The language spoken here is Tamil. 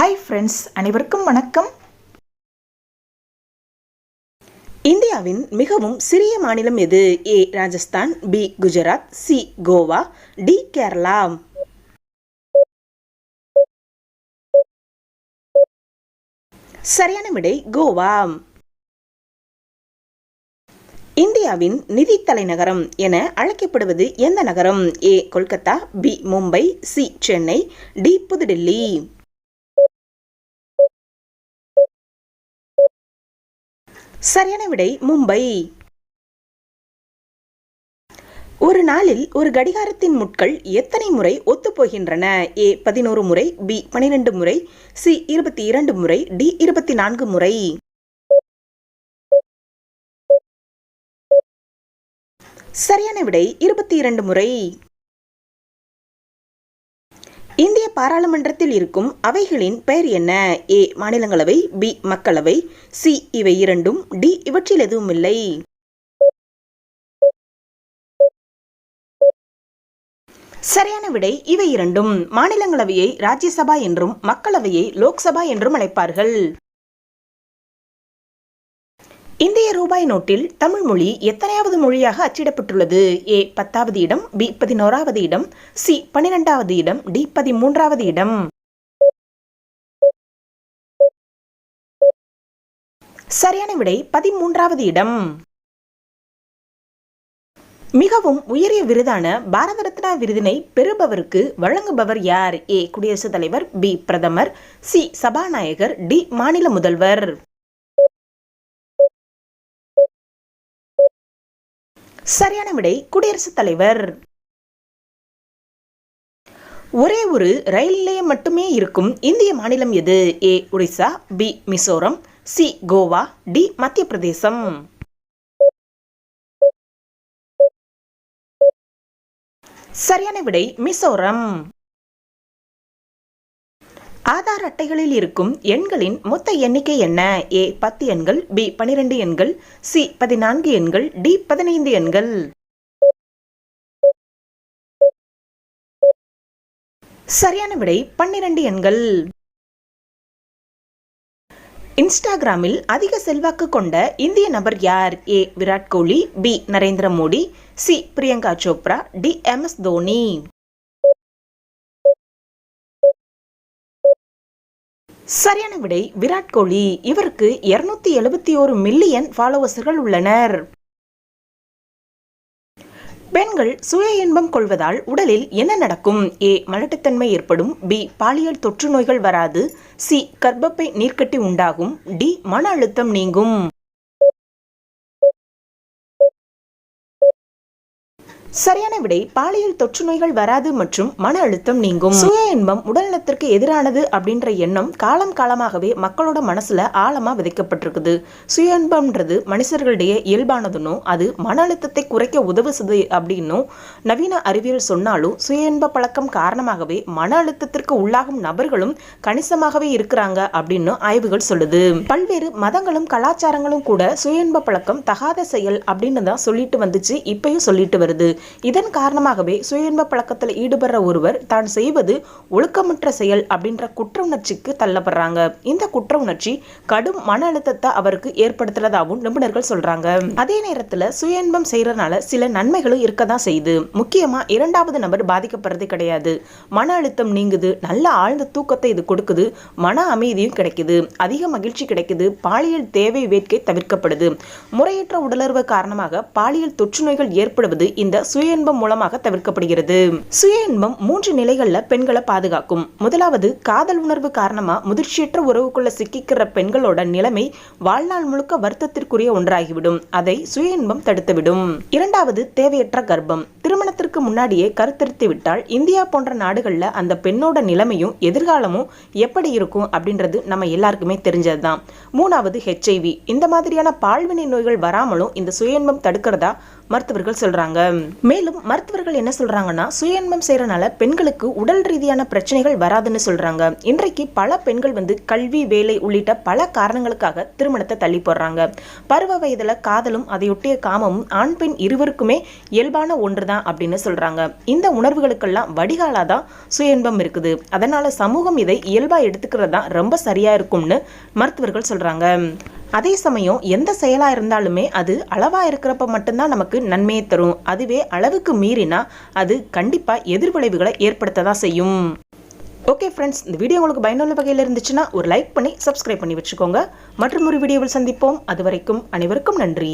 ஹாய் ஃப்ரெண்ட்ஸ், அனைவருக்கும் வணக்கம். இந்தியாவின் மிகவும் சிறிய மாநிலம் எது? A Rajasthan, B Gujarat, C Goa, D Kerala. சரியான விடை கோவா. இந்தியாவின் நிதி தலைநகரம் என அழைக்கப்படுவது எந்த நகரம்? A Kolkata, B Mumbai, C Chennai, D Pudhu Delhi. சரியான விடை மும்பை. ஒரு நாளில் ஒரு கடிகாரத்தின் முட்கள் எத்தனை முறை ஒத்துப்போகின்றன? ஏ 11 முறை, பி 12 முறை, சி 22 முறை, டி 24 முறை. சரியான விடை 22 முறை. இந்திய பாராளுமன்றத்தில் இருக்கும் அவைகளின் பெயர் என்ன? ஏ மாநிலங்களவை, பி மக்களவை, சி இவை இரண்டும், டி இவற்றில் எதுவும் இல்லை. சரியான விடை இவை இரண்டும். மாநிலங்களவையை ராஜ்யசபா என்றும் மக்களவையை லோக்சபா என்றும் அழைப்பார்கள். இந்திய ரூபாய் நோட்டில் தமிழ் மொழி எத்தனையாவது மொழியாக அச்சிடப்பட்டுள்ளது? ஏ 10வது இடம், பி 11வது இடம், சி 12வது இடம், டி 13வது இடம். சரியான விடை 13வது இடம். மிகவும் உயரிய விருதான பாரத ரத்னா விருதினை பெறுபவருக்கு வழங்குபவர் யார்? ஏ குடியரசுத் தலைவர், பி பிரதமர், சி சபாநாயகர், டி மாநில முதல்வர். சரியான விடை குடியரசுத் தலைவர். ஒரே ஒரு ரயில் நிலையம் மட்டுமே இருக்கும் இந்திய மாநிலம் எது? A Odisha, B Mizoram, C Goa, D Madhya Pradesh. சரியான விடை மிசோரம். ஆதார் அட்டைகளில் இருக்கும் எண்களின் மொத்த எண்ணிக்கை என்ன? ஏ 10 எண்கள், பி 12 எண்கள், சி 14 எண்கள், டி 15 எண்கள். சரியான விடை 12 எண்கள். இன்ஸ்டாகிராமில் அதிக செல்வாக்கு கொண்ட இந்திய நபர் யார்? A Virat Kohli, B Narendra Modi, C Priyanka Chopra, D MS Dhoni. சரியான விடை விராட் கோலி. இவருக்கு 271 மில்லியன் ஃபாலோவர்ஸ்கள் உள்ளனர். பெண்கள் சுய இன்பம் கொள்வதால் உடலில் என்ன நடக்கும்? ஏ மலட்டுத்தன்மை ஏற்படும், பி பாலியல் தொற்று நோய்கள் வராது, சி கர்ப்பப்பை நீர்க்கட்டி உண்டாகும், டி மன அழுத்தம் நீங்கும். சரியான விடை பாலியல் தொற்று நோய்கள் வராது மற்றும் மன அழுத்தம் நீங்கும். சுய இன்பம் உடல்நலத்திற்கு எதிரானது அப்படின்ற எண்ணம் காலம் காலமாகவே மக்களோட மனசுல ஆழமா விதைக்கப்பட்டிருக்குது. சுய இன்பம்ன்றது மனுஷர்களிடையே இயல்பானதுன்னும் அது மன அழுத்தத்தை குறைக்க உதவுது அப்படின்னும் நவீன அறிவியல் சொன்னாலும் சுய இன்ப பழக்கம் காரணமாகவே மன அழுத்தத்திற்கு உள்ளாகும் நபர்களும் கணிசமாகவே இருக்கிறாங்க அப்படின்னு ஆய்வுகள் சொல்லுது. பல்வேறு மதங்களும் கலாச்சாரங்களும் கூட சுய இன்ப பழக்கம் தகாத செயல் அப்படின்னு தான் சொல்லிட்டு வந்துச்சு, இப்பயும் சொல்லிட்டு வருது. இதன் காரணமாகவே சுய இன்ப பழக்கத்தில் ஈடுபடுற ஒருவர் தான் செய்வது ஒழுக்கமற்ற செயல் அப்படின்ற குற்ற உணர்ச்சிக்கு தள்ளப்படுறாங்க. இந்த குற்ற உணர்ச்சி கடும் மன அழுத்தத்தை அவருக்கு ஏற்படுத்துறதாகவும் நிபுணர்கள் சொல்றாங்க. அதே நேரத்தில் சுய இன்பம் செய்யறதுனால சில நன்மைகளும் இருக்கதான் செய்யுது. முக்கியமா இரண்டாவது நபர் பாதிக்கப்படுறது கிடையாது. மன அழுத்தம் நீங்குது, நல்ல ஆழ்ந்த தூக்கத்தை இது கொடுக்குது, மன அமைதியும் கிடைக்குது, அதிக மகிழ்ச்சி கிடைக்குது, பாலியல் தேவை வேட்கை தவிர்க்கப்படுது. முறையற்ற உடலுறவு காரணமாக பாலியல் தொற்று நோய்கள் ஏற்படுவது இந்த சுய இன்பம் மூலமாக தவிர்க்கப்படுகிறது. சுய இன்பம் 3 நிலைகள்ல பெண்களை பாதுகாக்கும். முதலாவது, காதல் உணர்வு காரணமா முதிர்ச்சியற்ற உறவுக்குள்ள சிக்கிக்கிற பெண்களோட நிலைமை வாழ்நாள் முழுக்க வருத்தத்திற்குரிய ஒன்றாகிவிடும். அதை சுய இன்பம் தடுத்துவிடும். இரண்டாவது, தேவையற்ற கர்ப்பம். திருமணத்திற்கு முன்னாடியே கருத்தரித்து விட்டால் இந்தியா போன்ற நாடுகள்ல அந்த பெண்ணோட நிலைமையும் எதிர்காலமும் எப்படி இருக்கும் அப்படின்றது நம்ம எல்லாருக்குமே தெரிஞ்சதுதான். மூணாவது, HIV. இந்த மாதிரியான பால்வினை நோய்கள் வராமலும் இந்த சுய இன்பம் தடுக்கிறதா மருத்துவர்கள் சொல்றாங்க. மேலும் மருத்துவர்கள் என்ன சொல்றாங்கன்னா, சுய இன்பம் செய்யறனால பெண்களுக்கு உடல் ரீதியான பிரச்சனைகள் வராதுன்னு சொல்றாங்க. இன்றைக்கு பல பெண்கள் கல்வி, வேலை உள்ளிட்ட பல காரணங்களுக்காக திருமணத்தை தள்ளி போடுறாங்க. பருவ வயதுல காதலும் அதையொட்டிய காமமும் ஆண் பெண் இருவருக்குமே இயல்பான ஒன்றுதான் அப்படின்னு சொல்றாங்க. இந்த உணர்வுகளுக்கெல்லாம் வடிகாலாதான் சுய இன்பம் இருக்குது. அதனால சமூகம் இதை இயல்பா எடுத்துக்கிறது தான் ரொம்ப சரியா இருக்கும்னு மருத்துவர்கள் சொல்றாங்க. அதே சமயம் எந்த செயலா இருந்தாலுமே அது அளவா இருக்கிறப்ப மட்டும்தான் நமக்கு நன்மையை தரும். அதுவே அளவுக்கு மீறினா அது கண்டிப்பா எதிர்விளைவுகளை ஏற்படுத்ததான் செய்யும். ஓகே ஃப்ரெண்ட்ஸ், இந்த வீடியோ உங்களுக்கு பயனுள்ள வகையில் இருந்துச்சுன்னா ஒரு லைக் பண்ணி சப்ஸ்கிரைப் பண்ணி வச்சுக்கோங்க. மற்றும் ஒரு வீடியோவில் சந்திப்போம். அது வரைக்கும் அனைவருக்கும் நன்றி.